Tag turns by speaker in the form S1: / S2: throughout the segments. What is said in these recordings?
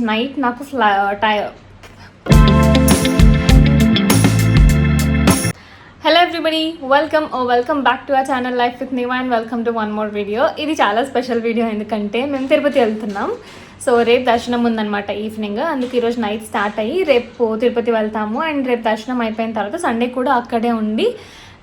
S1: Night నాకు hello everybody, welcome back to our channel life with Niva and welcome to one more video. ఇది చాలా special video ఎందుకంటే మేము తిరుపతి వెళ్తున్నాం. సో రేపు దర్శనం ఉందన్నమాట ఈవినింగ్. అందుకు ఈరోజు నైట్ స్టార్ట్ అయ్యి రేపు తిరుపతి వెళ్తాము. అండ్ రేపు దర్శనం అయిపోయిన తర్వాత సండే కూడా అక్కడే ఉండి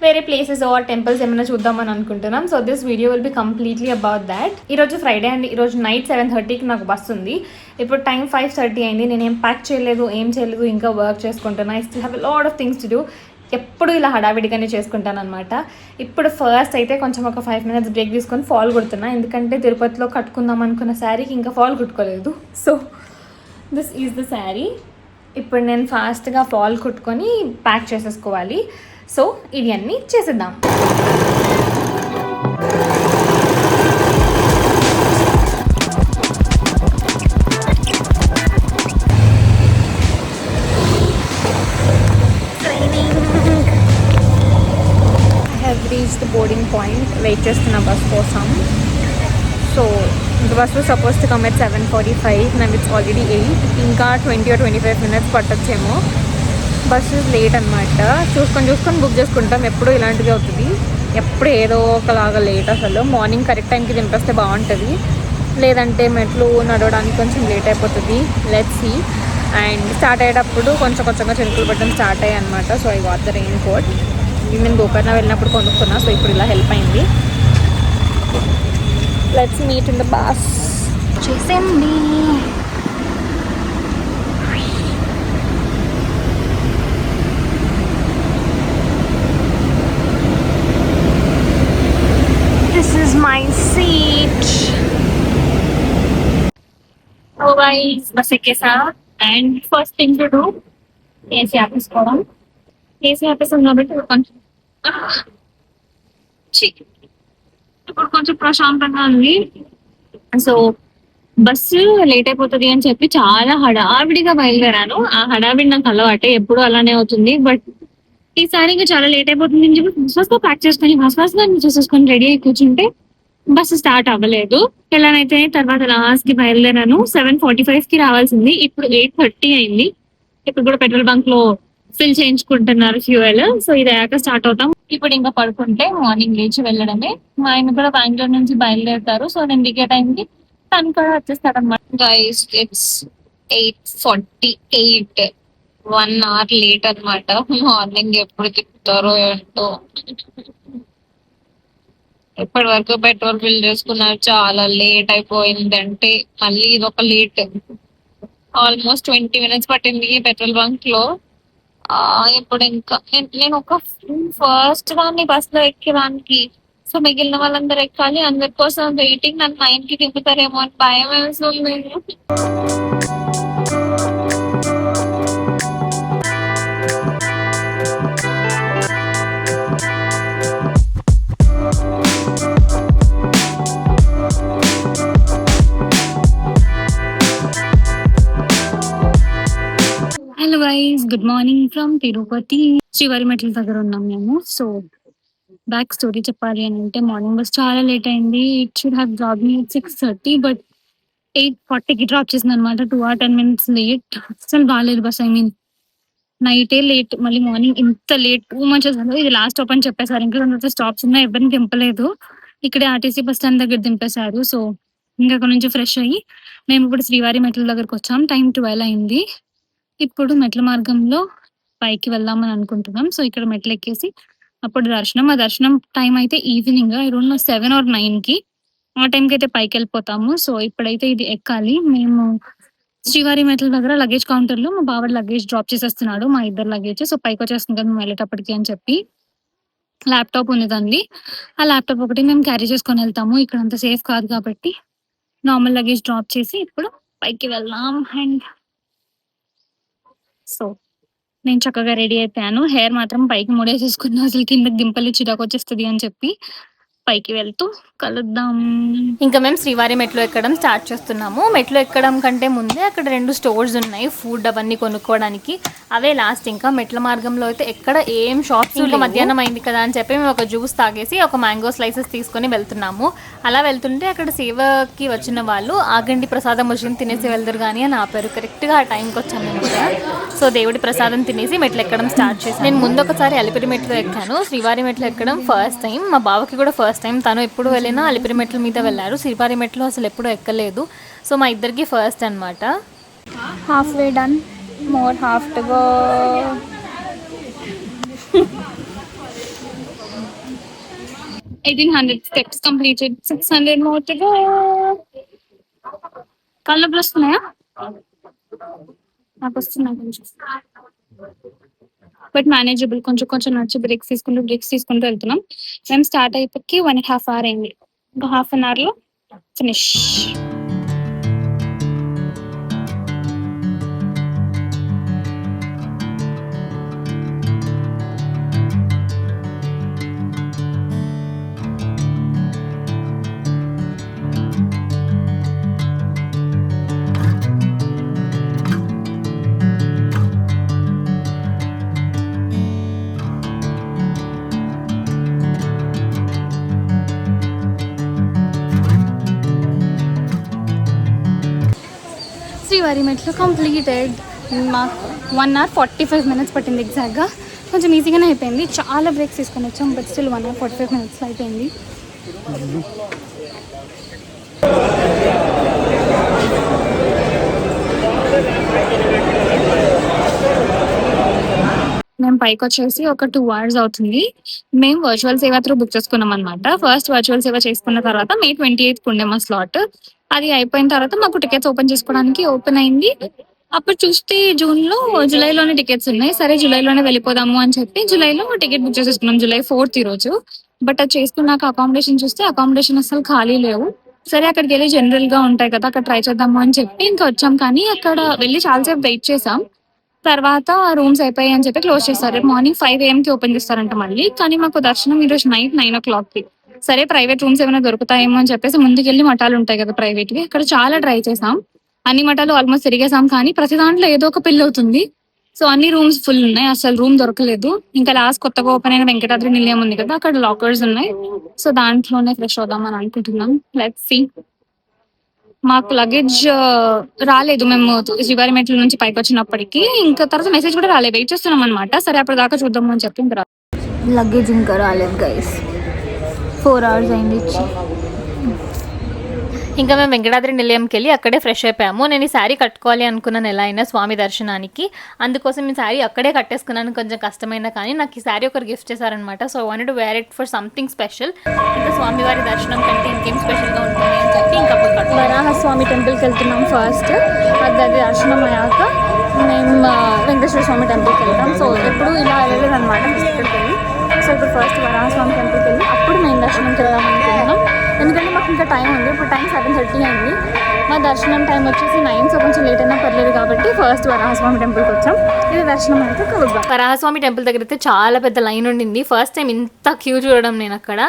S1: వేరే ప్లేసెస్ ఆర్ టెంపుల్స్ ఏమైనా చూద్దామని అనుకుంటున్నాం. So this video will be completely about that. ఈరోజు ఫ్రైడే అండ్ ఈరోజు నైట్ 7:30కి నాకు బస్ ఉంది. ఇప్పుడు టైం 5:30 అయింది. నేను ఏం ప్యాక్ చేయలేదు, ఏం చేయలేదు, ఇంకా వర్క్ చేసుకుంటున్నా. I still have a lot of things to do. ఎప్పుడు ఇలా హడావిడిగానే చేసుకుంటాను అనమాట. ఇప్పుడు ఫస్ట్ అయితే కొంచెం ఒక 5 minutes బ్రేక్ తీసుకొని ఫాల్ కుడుతున్నా. ఎందుకంటే తిరుపతిలో కట్టుకుందాం అనుకున్న శారీకి ఇంకా ఫాల్ కుట్టుకోలేదు. So this is the sari. ఇప్పుడు నేను ఫాస్ట్గా ఫాల్ కుట్టుకొని ప్యాక్ చేసేసుకోవాలి. సో ఇవి అన్నీ చేసేద్దాం. Reached boarding point. వెయిట్ చేస్తున్న బస్ కోసం. So bus suppose to come at 7:45. Now it's already 8. ఇంకా 20 or 25 minutes పట్టొచ్చేమో. బస్సు లేట్ అనమాట. చూసుకొని బుక్ చేసుకుంటాం. ఎప్పుడు ఇలాంటిది అవుతుంది. ఎప్పుడు ఏదో ఒకలాగా లేట్. అసలు మార్నింగ్ కరెక్ట్ టైంకి దింపేస్తే బాగుంటుంది. లేదంటే మెట్లు నడవడానికి కొంచెం లేట్ అయిపోతుంది. Let's see. అండ్ స్టార్ట్ అయ్యేటప్పుడు కొంచెంగా చినుకులు పట్టడం స్టార్ట్ అయ్యాయి అనమాట. So I bought the rain coat. నేను గోకర్ణ వెళ్ళినప్పుడు కొనుక్కున్నా. సో ఇప్పుడు ఇలా హెల్ప్ అయింది. Let's meet in the bus. చేసేయండి. This is my seat. So guys, bus ఎక్కేసా. And first thing to do, AC ఆపేసుకోవడం. ఏసీ ఆపేసాం కాబట్టి ఇప్పుడు కొంచెం ప్రశాంతంగా ఉంది. సో బస్సు లేట్ అయిపోతుంది అని చెప్పి చాలా హడావిడిగా బయలుదేరాను. ఆ హడావిడి నాకు అలవాటే, ఎప్పుడు అలానే అవుతుంది. బట్ ఈసారి ఇంకా చాలా లేట్ అయిపోతుంది అని చెప్పి ఫస్ట్ ప్యాక్ చేసుకొని ఫస్ట్ చేసేసుకొని రెడీ అయి కూర్చుంటే బస్సు స్టార్ట్ అవ్వలేదు. ఎలానైతే తర్వాత లాస్ట్ కి బయలుదేరాను. 7:45కి రావాల్సింది. ఇప్పుడు 8:30 అయింది. ఇప్పుడు కూడా పెట్రోల్ బంక్ లో ఫిల్ చేయించుకుంటున్నారు ఫ్యూయల్. సో ఇది అయ్యాక స్టార్ట్ అవుతాం. ఇప్పుడు ఇంకా పడుకుంటే మార్నింగ్ లేచి వెళ్ళడమే. మా ఆయన కూడా బెంగళూరు నుంచి బయలుదేరుతారు. సో నేను దిగే టైంకి తను కూడా వచ్చేస్తాడు అనమాట. Guys it's 8:48. 1 hour లేట్ అనమాట. మార్నింగ్ ఎప్పుడు తిప్పుతారో ఏంటో. ఇప్పటి వరకు పెట్రోల్ ఫిల్ చేసుకున్నారు. చాలా లేట్ అయిపోయింది. అంటే మళ్ళీ ఇది ఒక లేట్. ఆల్మోస్ట్ 20 minutes పట్టింది పెట్రోల్ బంక్ లో. ఇప్పుడు ఇంకా నేను ఒక ఫస్ట్ దాన్ని బస్ లో ఎక్కడానికి. సో మిగిలిన వాళ్ళందరూ ఎక్కాలి. అందరి కోసం వెయిటింగ్. నన్ను 9కి దింపుతారేమో అని భయం వేస్తుంది. Hello guys, good morning from Tirupati. శ్రీవారి మెట్ల దగ్గర ఉన్నాం మేము. సో బ్యాక్ స్టోరీ చెప్పాలి అని అంటే మార్నింగ్ బస్ చాలా లేట్ అయింది. It should have drop me 6:30, but 8:40కి డ్రాప్ చేసింది అనమాట. 2 or 10 minutes లేట్. అసలు బాగాలేదు బస్. ఐ మీన్ నైటే లేట్, మళ్ళీ మార్నింగ్ ఇంత లేట్. 2 months అసలు. ఇది లాస్ట్ స్టాప్ అని చెప్పేశారు. ఇంకా 2 స్టాప్స్ ఉన్నా ఎవరిని దింపలేదు. ఇక్కడే ఆర్టీసీ బస్ స్టాండ్ దగ్గర దింపేశారు. సో ఇంకా అక్కడ నుంచి ఫ్రెష్ అయ్యి మేము ఇప్పుడు శ్రీవారి మెట్ల దగ్గరకు వచ్చాం. టైం 12 అయింది. ఇప్పుడు మెట్ల మార్గంలో పైకి వెళ్దామని అనుకుంటున్నాం. సో ఇక్కడ మెట్లు ఎక్కేసి అప్పుడు దర్శనం. ఆ దర్శనం టైం అయితే evening, I don't know 7 or 9కి. ఆ టైంకి అయితే పైకి వెళ్ళిపోతాము. సో ఇప్పుడైతే ఇది ఎక్కాలి. మేము శ్రీవారి మెట్ల దగ్గర లగేజ్ కౌంటర్ లో మా బావ లగేజ్ డ్రాప్ చేసేస్తున్నాడు. మా ఇద్దరు లగేజ్. సో పైకి వచ్చేస్తుంది కదా మేము వెళ్ళేటప్పటికి అని చెప్పి ల్యాప్టాప్ ఉంది దాన్ని. ఆ ల్యాప్టాప్ ఒకటి మేము క్యారీ చేసుకొని వెళ్తాము. ఇక్కడ అంత సేఫ్ కాదు కాబట్టి నార్మల్ లగేజ్ డ్రాప్ చేసి ఇప్పుడు పైకి వెళ్దాం. అండ్ సో నేను చక్కగా రెడీ అయిపోయాను. హెయిర్ మాత్రం పైకి ముడేసేసుకున్నా. అసలు కిందకి దింపలు చిరాకు వచ్చేస్తుంది అని చెప్పి పైకి వెళ్తూ కలుద్దాం.
S2: ఇంకా మేము శ్రీవారి మెట్లు ఎక్కడం స్టార్ట్ చేస్తున్నాము. మెట్లు ఎక్కడం కంటే ముందే అక్కడ 2 స్టోర్స్ ఉన్నాయి ఫుడ్ అవన్నీ కొనుక్కోవడానికి. Away last. ఇంకా మెట్ల మార్గంలో అయితే ఎక్కడ ఏం షాప్స్. ఇంకా మధ్యాహ్నం అయింది కదా అని చెప్పి మేము ఒక జ్యూస్ తాగేసి ఒక మ్యాంగో స్లైసెస్ తీసుకొని వెళ్తున్నాము. అలా వెళ్తుంటే అక్కడ సేవకి వచ్చిన వాళ్ళు ఆగండి ప్రసాదం వచ్చింది తినేసి వెళ్తారు కానీ అని ఆపారు. కరెక్ట్గా ఆ టైంకి వచ్చాము మేము కూడా. సో దేవుడి ప్రసాదం తినేసి మెట్లు ఎక్కడం స్టార్ట్ చేశాను. నేను ముందు ఒకసారి అలిపిరి మెట్లు ఎక్కాను. శ్రీవారి మెట్లు ఎక్కడం ఫస్ట్ టైం. మా బావకి కూడా ఫస్ట్ టైం. తను ఎప్పుడు వెళ్ళినా అలిపిరి మెట్ల మీద వెళ్ళారు. శ్రీవారి మెట్లు అసలు ఎప్పుడు ఎక్కలేదు. సో మా ఇద్దరికి ఫస్ట్ అనమాట.
S1: Half way done, more half to go. 1800 steps completed, 600 more to go. కళ్ళు వస్తున్నాయా? నాకు వస్తున్నాయి కొంచెం, బట్ మేనేజబుల్. కొంచెం కొంచెం నచ్చి బ్రేక్స్ తీసుకుంటూ వెళ్తున్నాం. మేము స్టార్ట్ అయిపోయి 1.5 hour అయింది. ఇంకా హాఫ్ అన్ అవర్లో ఫినిష్. శ్రీవారి మెట్లు కంప్లీటెడ్. మాకు 1 hour 45 minutes పట్టింది ఎగ్జాక్ట్గా. కొంచెం ఈజీగానే అయిపోయింది. చాలా బ్రేక్స్ తీసుకొని వచ్చాం, బట్ స్టిల్ 1 hour 45 minutes అయిపోయింది. మేము పైకి వచ్చేసి ఒక 2 hours అవుతుంది. మేము వర్చువల్ సేవ త్రూ బుక్ చేసుకున్నాం అనమాట. ఫస్ట్ వర్చువల్ సేవ చేసుకున్న తర్వాత May 28th ఉండే మా స్లాట్. అది అయిపోయిన తర్వాత మాకు టికెట్స్ ఓపెన్ చేసుకోవడానికి ఓపెన్ అయింది. అప్పుడు చూస్తే జూలైలోనే టికెట్స్ ఉన్నాయి. సరే జూలైలోనే వెళ్ళిపోదాము అని చెప్పి జూలైలో టికెట్ బుక్ చేసేసుకున్నాం. July 4th ఈ రోజు. బట్ అది చేసుకున్నాక అకామిడేషన్ చూస్తే అకామిడేషన్ అసలు ఖాళీ లేవు. సరే అక్కడికి వెళ్ళి జనరల్ గా ఉంటాయి కదా, అక్కడ ట్రై చేద్దాము అని చెప్పి ఇంకా వచ్చాం. కానీ అక్కడ వెళ్ళి చాలాసేపు వెయిట్ చేసాం. తర్వాత రూమ్స్ అయిపోయాయి అని చెప్పి క్లోజ్ చేస్తారు. రేపు మార్నింగ్ 5 AM కి ఓపెన్ చేస్తారంట మళ్ళీ. కానీ మాకు దర్శనం ఈరోజు నైట్ 9 o'clock కి. సరే ప్రైవేట్ రూమ్స్ ఏమైనా దొరుకుతాయేమో అని చెప్పేసి ముందుకెళ్ళి మఠాలు ఉంటాయి కదా ప్రైవేట్వి, అక్కడ చాలా ట్రై చేసాం. అన్ని మఠాలు ఆల్మోస్ట్ తిరిగేసాం, కానీ ప్రతి దాంట్లో ఏదో ఒక పెళ్లి అవుతుంది. సో అన్ని రూమ్స్ ఫుల్ ఉన్నాయి, అసలు రూమ్ దొరకలేదు. ఇంకా లాస్ట్ కొత్తగా ఓపెన్ అయిన వెంకటాద్రి నిలయం ఉంది కదా, అక్కడ లాకర్స్ ఉన్నాయి. సో దాంట్లోనే ఫ్రెష్ అవుదాం అని అనుకుంటున్నాం. Let's see. మాకు లగేజ్ రాలేదు. మేము శ్రీవారి మెట్ల నుంచి పైకి వచ్చినప్పటికీ ఇంకా తర్వాత మెసేజ్ కూడా రాలేదు. వెయిట్ చేస్తున్నాం అనమాట. సరే అప్పుడు దాకా చూద్దాము అని చెప్పి ఇంకా లగేజ్ ఇంకా రాలేదు గైస్. 4 hours అయింది ఇచ్చి.
S2: ఇంకా మేము వెంకటాద్రి నిలయంకి వెళ్ళి అక్కడే ఫ్రెష్ అయిపోయాము. నేను ఈ శారీ కట్టుకోవాలి అనుకున్నాను ఎలా అయినా స్వామి దర్శనానికి. అందుకోసం ఈ శారీ అక్కడే కట్టేసుకున్నాను. కొంచెం కష్టమైన కానీ నాకు ఈ శారీ ఒకరు గిఫ్ట్ చేశారనమాట. So I wanted to wear it for something special. ఇంకా స్వామివారి దర్శనం కంటే ఇంకేం స్పెషల్గా ఉంటుంది అని చెప్పి ఇంకా అప్పుడు వరాహస్వామి టెంపుల్కి వెళ్తున్నాం ఫస్ట్. అది దర్శనం అయ్యాక మేము వెంకటేశ్వర స్వామి టెంపుల్కి వెళ్తాం. సో ఎప్పుడు ఇలా వెళ్ళలేదు అనమాట ఇక్కడికి వెళ్ళి. సో ఇప్పుడు ఫస్ట్ వరాహస్వామి టెంపుల్కి వెళ్ళి అప్పుడు మేము దర్శనంకి వెళ్దాం అనుకుంటున్నాం. ఎందుకంటే మాకు ఇంకా టైం ఉంది. ఇప్పుడు టైం 7:30 అయింది. మా దర్శనం టైం వచ్చేసి 9. సో కొంచెం లేట్ అయినా పర్లేదు కాబట్టి ఫస్ట్ వరాహస్వామి టెంపుల్కి వచ్చాం. ఇది దర్శనం అయితే కలుద్దాం. వరాహస్వామి టెంపుల్ దగ్గర అయితే చాలా పెద్ద లైన్ ఉండింది. ఫస్ట్ టైం ఇంత క్యూ చూడడం నేను అక్కడ.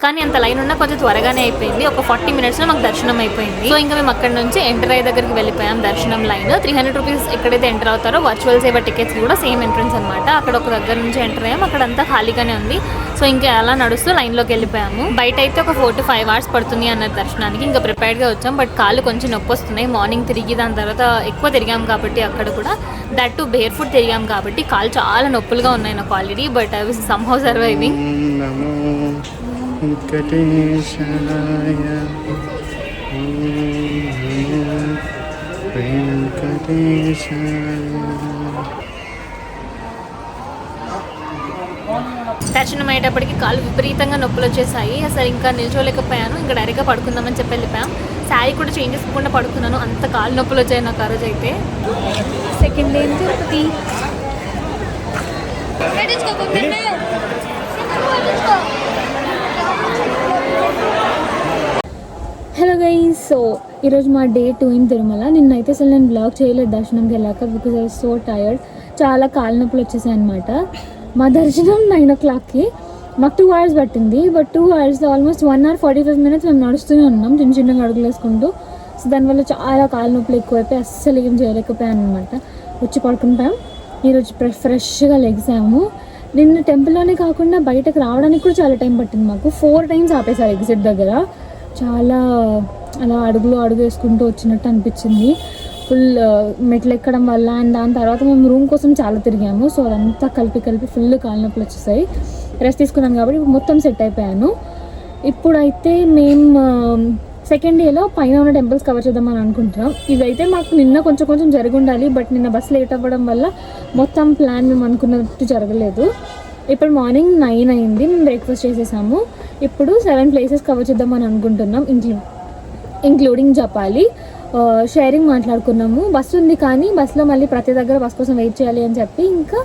S2: కానీ అంత లైన్ ఉన్నా కొంచెం త్వరగానే అయిపోయింది. ఒక 40 minutesలో మాకు దర్శనం అయిపోయింది. సో ఇంకా మేము అక్కడ నుంచి ఎంటర్ అయ్యే దగ్గరికి వెళ్ళిపోయాం. దర్శనం లైన్ 300 rupees ఎక్కడైతే ఎంటర్ అవుతారో వర్చువల్ సేవ టికెట్స్ కూడా సేమ్ ఎంట్రన్స్ అనమాట. అక్కడ ఒక దగ్గర నుంచి ఎంటర్ అయ్యాం. అక్కడంతా ఖాళీగానే ఉంది. సో ఇంకా అలా నడుస్తూ లైన్లోకి వెళ్ళిపోయాము. బయట అయితే ఒక 4 to 5 hours పడుతుంది అన్నారు దర్శనానికి. ఇంకా ప్రిపేర్డ్గా వచ్చాం. బట్ కాళ్ళు కొంచెం నొప్పి వస్తున్నాయి. మార్నింగ్ తిరిగి దాని తర్వాత ఎక్కువ తిరిగాం కాబట్టి అక్కడ కూడా దట్ టు బేర్ ఫుట్ తిరిగాం కాబట్టి కాళ్ళు చాలా నొప్పులుగా ఉన్నాయి నాకు already. But I was somehow surviving. దర్శనం అయ్యేటప్పటికి కాళ్ళు విపరీతంగా నొప్పులు వచ్చేసాయి. అసలు ఇంకా నిల్చోలేకపోయాను. ఇంకా డైరెక్ట్గా పడుకుందామని చెప్పి వెళ్ళిపోయాం. శారీ కూడా చేంజ్ చేసుకోకుండా పడుకున్నాను. అంత కాళ్ళు నొప్పులు వచ్చాయి నాకు ఆ రోజు అయితే. Second day Tirupati. Hello guys, so ఈరోజు మా Day 2 ఇన్ తిరుమల. నిన్నైతే అసలు నేను బ్లాగ్ చేయలేదు దర్శనంకి వెళ్ళాక, బికాజ్ ఐ సో టైర్డ్. చాలా కాళ్ళ నొప్పులు వచ్చేసాయి అనమాట. మా దర్శనం 9 o'clockకి.
S1: మాకు 2 hours పట్టింది. But 2 hours almost 1 hour 45 minutes మేము నడుస్తూనే ఉన్నాం, చిన్న చిన్నగా అడుగులు వేసుకుంటూ. సో దానివల్ల చాలా కాళ్ళ నొప్పులు ఎక్కువైపోయి అస్సలు ఏం చేయలేకపోయాను అనమాట. వచ్చి పడుకుని పోయాం. ఈరోజు ఫ్రెష్గా లెగ్సాము. నిన్న టెంపుల్లోనే కాకుండా బయటకు రావడానికి కూడా చాలా టైం పట్టింది మాకు. 4 times ఆపేశారు ఎగ్జిట్ దగ్గర. చాలా అలా అడుగు వేసుకుంటూ వచ్చినట్టు అనిపించింది. ఫుల్ మెట్లు ఎక్కడం వల్ల అండ్ దాని తర్వాత మేము రూమ్ కోసం చాలా తిరిగాము. సో అదంతా కలిపి ఫుల్ కాళ్ళ నొప్పులు వచ్చేసాయి. రెస్ట్ తీసుకున్నాను కాబట్టి మొత్తం సెట్ అయిపోయాను. ఇప్పుడైతే మేము సెకండ్ డేలో పైన ఉన్న టెంపుల్స్ కవర్ చేద్దామని అనుకుంటున్నాం. ఇదైతే మాకు నిన్న కొంచెం జరిగి ఉండాలి, బట్ నిన్న బస్ లేట్ అవ్వడం వల్ల మొత్తం ప్లాన్ మేము అనుకున్నట్టు జరగలేదు. ఇప్పుడు మార్నింగ్ 9 అయింది, మేము బ్రేక్ఫాస్ట్ చేసేసాము. ఇప్పుడు 7 places కవర్ చేద్దామని అనుకుంటున్నాం, ఇంక్లూడింగ్ జపాలి. షేరింగ్ మాట్లాడుకున్నాము. బస్సు ఉంది కానీ బస్సులో మళ్ళీ ప్రతి దగ్గర బస్ కోసం వెయిట్ చేయాలి అని చెప్పి ఇంకా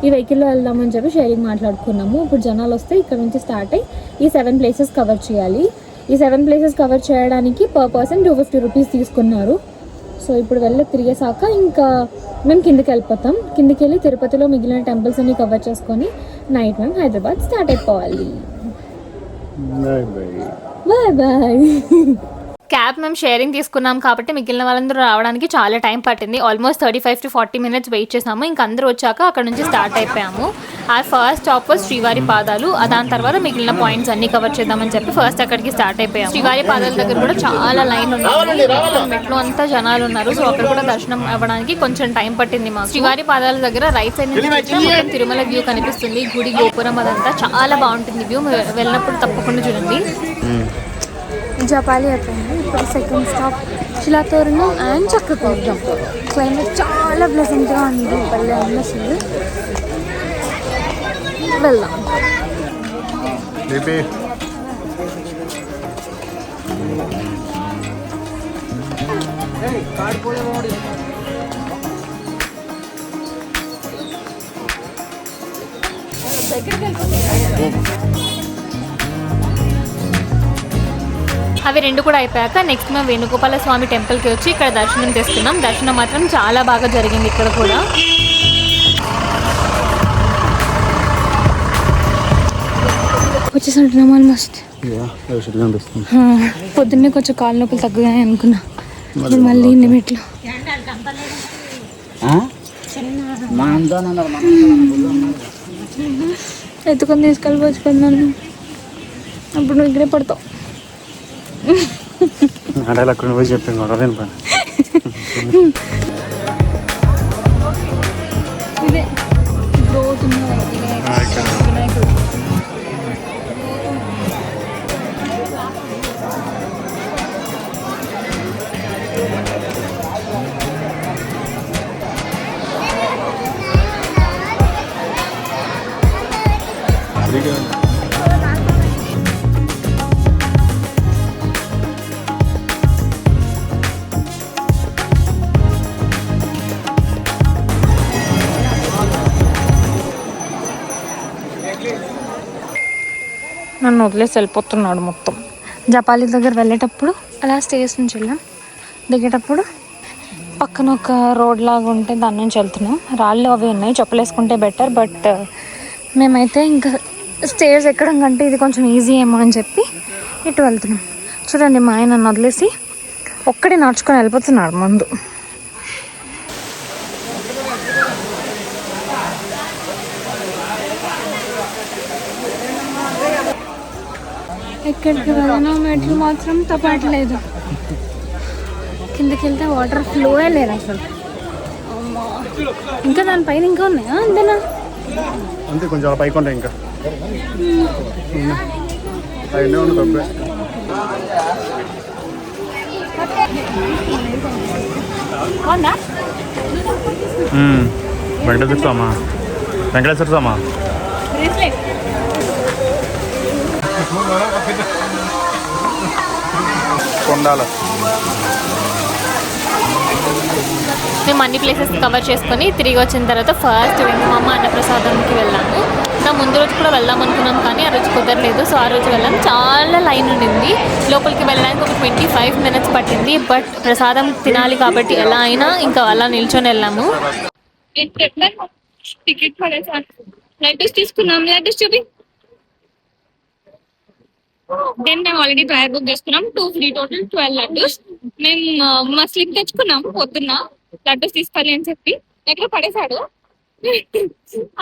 S1: ఈ వెహికల్లో వెళ్దామని చెప్పి షేరింగ్ మాట్లాడుకున్నాము. ఇప్పుడు జనాలు వస్తే ఇక్కడ నుంచి స్టార్ట్ అయ్యి ఈ 7 places కవర్ చేయాలి. ఈ 7 places కవర్ చేయడానికి పర్ పర్సన్ 250 rupees తీసుకున్నారు. సో ఇప్పుడు వెళ్ళి తిరిగేసాక ఇంకా మేము కిందికి వెళ్ళిపోతాం. కిందికి వెళ్ళి తిరుపతిలో మిగిలిన టెంపుల్స్ అన్ని కవర్ చేసుకొని నైట్ మేము హైదరాబాద్ స్టార్ట్ అయిపోవాలి. Bye bye.
S2: క్యాబ్ మేము షేరింగ్ తీసుకున్నాం కాబట్టి మిగిలిన వాళ్ళందరూ రావడానికి చాలా టైం పట్టింది. ఆల్మోస్ట్ 35 to 40 minutes వెయిట్ చేసాము. ఇంక అందరూ వచ్చాక అక్కడ నుంచి స్టార్ట్ అయిపోయాము. ఆ ఫస్ట్ స్టాప్ వాజ్ శ్రీవారి పాదాలు. దాని తర్వాత మిగిలిన పాయింట్స్ అన్ని కవర్ చేద్దామని చెప్పి ఫస్ట్ అక్కడికి స్టార్ట్ అయిపోయాము. శ్రీవారి పాదాల దగ్గర కూడా చాలా లైన్ ఉంది, మెట్లు అంతా జనాలు ఉన్నారు. సో అక్కడ కూడా దర్శనం అవ్వడానికి కొంచెం టైం పట్టింది మాకు. శ్రీవారి పాదాల దగ్గర రైట్ సైడ్ నుంచి తిరుమల వ్యూ కనిపిస్తుంది. గుడి గోపురం అదంతా చాలా బాగుంటుంది వ్యూ. వెళ్ళినప్పుడు తప్పకుండా చూడండి.
S1: జపాలి అయిపోయింది. ఇప్పుడు second stop Silathoranam and చక్రతీర్థం. Climate చాలా ప్లెజెంట్గా ఉంది. పల్లె అసలు వెళ్దాం.
S2: అవి రెండు కూడా అయిపోయాక నెక్స్ట్ మేము వేణుగోపాల స్వామి టెంపుల్కి వచ్చి ఇక్కడ దర్శనం చేసుకున్నాం. దర్శనం మాత్రం చాలా బాగా జరిగింది. ఇక్కడ కూడా
S1: వచ్చేసంటున్నాం ఆల్మోస్ట్. పొద్దున్నే కొంచెం కాళ్ళ నొప్పులు తగ్గుతాయి అనుకున్నా, మళ్ళీ ఇన్ని మెట్లు. ఎత్తుకొని తీసుకెళ్ళిపోవచ్చు కదా నన్ను. అప్పుడు నువ్వు ఇక్కడే పడతావు.
S3: అక్కడ పోయి చెప్పాను గొడవలేని పని.
S1: ఇదే రోజు
S2: నన్ను వదిలేసి వెళ్ళిపోతున్నాడు మొత్తం.
S1: జపాలి దగ్గర వెళ్ళేటప్పుడు అలా స్టేజ్ నుంచి వెళ్ళాం. దిగేటప్పుడు పక్కన ఒక రోడ్ లాగా ఉంటే దాని నుంచి వెళ్తున్నాం. రాళ్ళు అవి ఉన్నాయి, చెప్పులు వేసుకుంటే బెటర్. బట్ మేమైతే ఇంకా స్టేజ్ ఎక్కడం కంటే ఇది కొంచెం ఈజీ ఏమో అని చెప్పి ఇటు వెళ్తున్నాం. చూడండి, మా ఆయన నన్ను వదిలేసి ఒక్కడే నడుచుకొని వెళ్ళిపోతున్నాడు ముందు. ఎక్కడికి వెళ్ళినా మెట్లు మాత్రం తప్పట్లేదు. కిందకి వెళ్తే వాటర్ ఫ్లోయే లేదు అసలు. ఇంకా దానిపైన ఇంకా ఉన్నాయా? అంతేనా?
S3: అంతే, కొంచెం పైకి ఉంటాయి ఇంకా. వెంకటేశ్వర స్వామా కొండాల.
S2: మేము అన్ని ప్లేసెస్ కవర్ చేసుకొని తిరిగి వచ్చిన తర్వాత ఫస్ట్ వెంకమామ అన్నప్రసాదంకి వెళ్ళాము. ఇంకా ముందు రోజు కూడా వెళ్దాం అనుకున్నాం కానీ ఆ రోజు కుదరలేదు. సో ఆ రోజు వెళ్ళాము. చాలా లైన్ ఉండింది. లోపలికి వెళ్ళడానికి ఒక 25 minutes పట్టింది. బట్ ప్రసాదం తినాలి కాబట్టి ఎలా అయినా ఇంకా అలా నిల్చొని వెళ్ళాము.
S1: టికెట్ తీసుకున్నాం. చూపి దెన్ మేము ఆల్రెడీ ప్రయర్ బుక్ చేసుకున్నాం 2 ఫ్రీ, టోటల్ 12 లడ్డూస్. మేము మా స్లిప్ తెచ్చుకున్నాం పొద్దున్న లడ్డూస్ తీసుకోవాలి అని చెప్పి, ఎక్కడ పడేశాడు.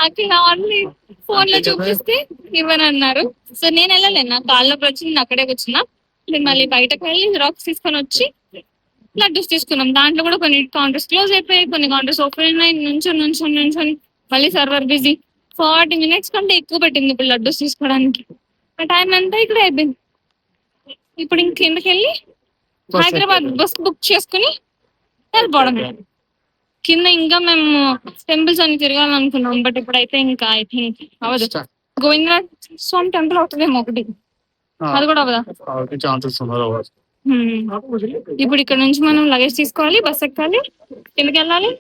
S1: అక్కడ ఆన్లీ ఫోన్ లో చూపిస్తే ఇవ్వనన్నారు. సో నేను వెళ్ళలేను, నా కాళ్ళ వచ్చింది, నేను అక్కడే కూర్చున్నా. నేను మళ్ళీ బయటకు వెళ్ళి రాక్స్ తీసుకొని వచ్చి లడ్డూస్ తీసుకున్నాం. దాంట్లో కూడా కొన్ని కౌంటర్స్ క్లోజ్ అయిపోయాయి, కొన్ని కౌంటర్స్ ఓపెన్ ఉన్నాయి. నుంచొని మళ్ళీ సర్వర్ బిజీ. 40 minutes కంటే ఎక్కువ పెట్టింది ఇప్పుడు లడ్డూస్ తీసుకోవడానికి. ఆ టైం అంతా ఇక్కడ అయిపోయింది. ఇప్పుడు ఇంక కిందకి వెళ్ళి హైదరాబాద్ బస్ బుక్ చేసుకుని వెళ్ళిపోవడం. కింద ఇంకా మేము టెంపుల్స్ అన్ని తిరగాలనుకున్నాం, బట్ ఇప్పుడైతే ఇంకా ఐ థింక్ అవదు. గోవిందరాజ్ స్వామి టెంపుల్ అవుతుందేమో ఒకటి, అది కూడా అవదా. ఇప్పుడు ఇక్కడ నుంచి మనం లగేజ్ తీసుకోవాలి, బస్ ఎక్కాలి, కిందకి వెళ్ళాలి.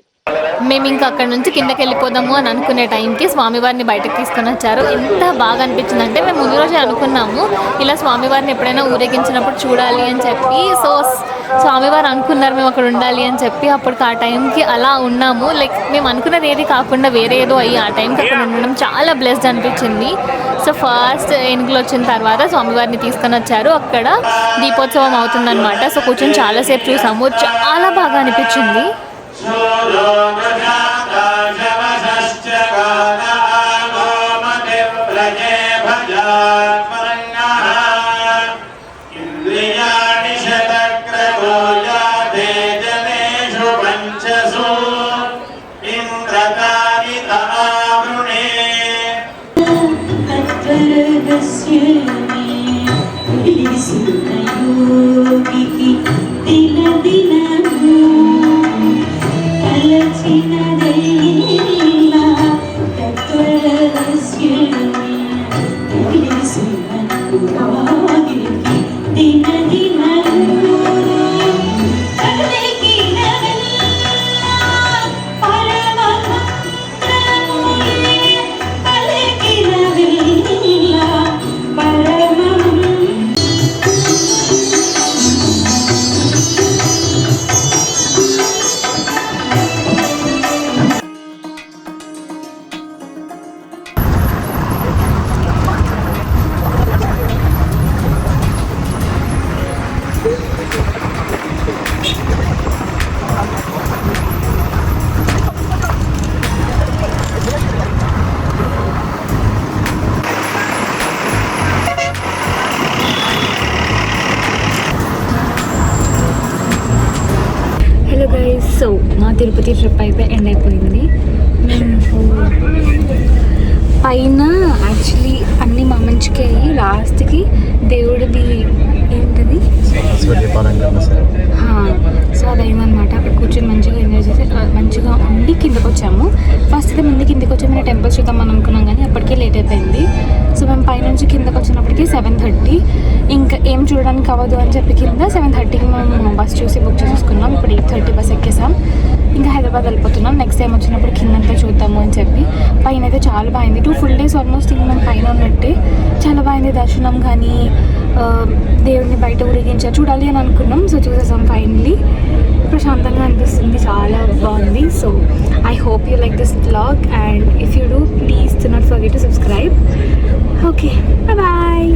S2: మేము ఇంకా అక్కడ నుంచి కిందకి వెళ్ళిపోదాము అని అనుకునే టైంకి స్వామివారిని బయటకు తీసుకొని వచ్చారు. ఎంత బాగా అనిపించింది అంటే, మేము ముందు రోజే అనుకున్నాము ఇలా స్వామివారిని ఎప్పుడైనా ఊరేగించినప్పుడు చూడాలి అని చెప్పి. సో స్వామివారు అనుకున్నారు మేము అక్కడ ఉండాలి అని చెప్పి, అప్పటికి ఆ టైంకి అలా ఉన్నాము. లైక్ మేము అనుకున్నది ఏది కాకుండా వేరే ఏదో అయ్యి ఆ టైంకి అక్కడ ఉండడం చాలా బ్లెస్డ్ అనిపించింది. సో ఫస్ట్ ఎన్నికలు వచ్చిన తర్వాత స్వామివారిని తీసుకొని వచ్చారు. అక్కడ దీపోత్సవం అవుతుందన్నమాట. సో కూర్చొని చాలాసేపు చూసాము, చాలా బాగా అనిపించింది. సో నా తిరుపతి ట్రిప్ అయితే ఎండ్ అయిపోయింది. మేము పైన యాక్చువల్లీ అన్ని మా మంచికి అయ్యి లాస్ట్కి దేవుడిది ఏంటది సో అదైందనమాట. అక్కడ కూర్చొని మంచిగా ఎంజాయ్ చేసి మంచిగా ఉండి కిందకు వచ్చాము. ఫస్ట్ అయితే ముందు కిందకి వచ్చి మేము టెంపుల్ చూద్దామని అనుకున్నాం, కానీ అప్పటికే లేట్ అయిపోయింది. సో మేము పైనుంచి కిందకు వచ్చినప్పటికీ 7:30. ఇంకా ఏం చూడడానికి అవ్వదు అని చెప్పి కింద 7:30కి మేము బస్ చూసి బుక్ చేసుకున్నాం. ఇప్పుడు 8:30 బస్ ఎక్కేసాం. ఇంకా హైదరాబాద్ వెళ్ళిపోతున్నాం. నెక్స్ట్ టైం వచ్చినప్పుడు కిందంతా చూద్దాము అని చెప్పి. పైన అయితే చాలా బాగుంది. 2 full days ఆల్మోస్ట్ ఇంకా మేము పైన ఉన్నట్టే. చాలా బాగుంది దర్శనం, కానీ దేవుడిని బయట ఊరేగించా చూడాలి అని అనుకున్నాం. సో చూసేసాం ఫైనలీ. ప్రశాంతంగా అనిపిస్తుంది, చాలా బాగుంది. So I hope you like this vlog, and if you do please do not forget to subscribe. Okay, bye.